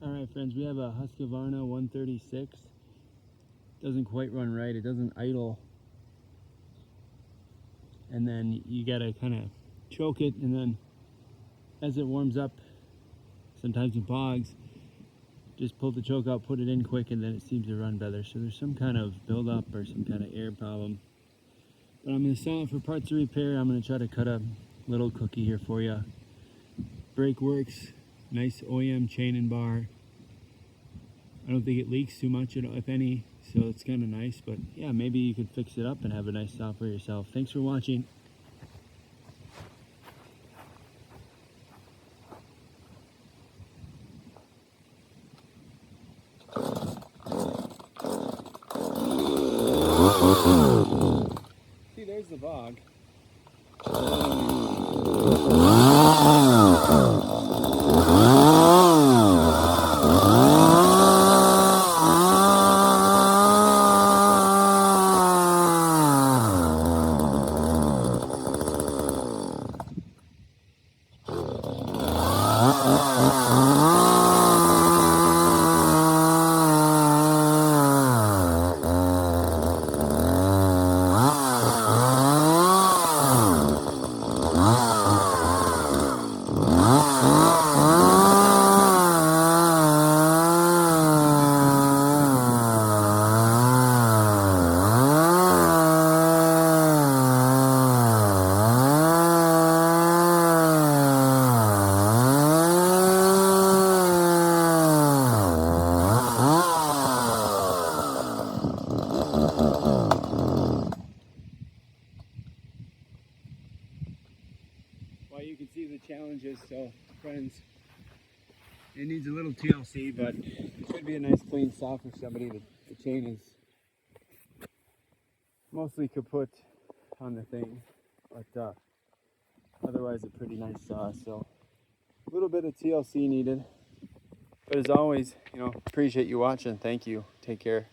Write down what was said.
Alright friends, we have a Husqvarna 136. Doesn't quite run right, it doesn't idle. And then you gotta kind of choke it, and then as it warms up, sometimes it bogs, just pull the choke out, put it in quick, and then it seems to run better. So there's some kind of buildup or some kind of air problem. But I'm gonna sell it for parts of repair. I'm gonna try to cut a little cookie here for you. Brake works, nice OEM chain and bar. I don't think it leaks too much, if any, so it's kind of nice. But yeah, maybe you could fix it up and have a nice saw for yourself. Thanks for watching. See, there's the bog. Well, you can see the challenges. So friends, it needs a little TLC, but it should be a nice clean saw for somebody. The chain is mostly kaput on the thing, but otherwise a pretty nice saw. So a little bit of TLC needed. But as always, appreciate you watching. Thank you. Take care.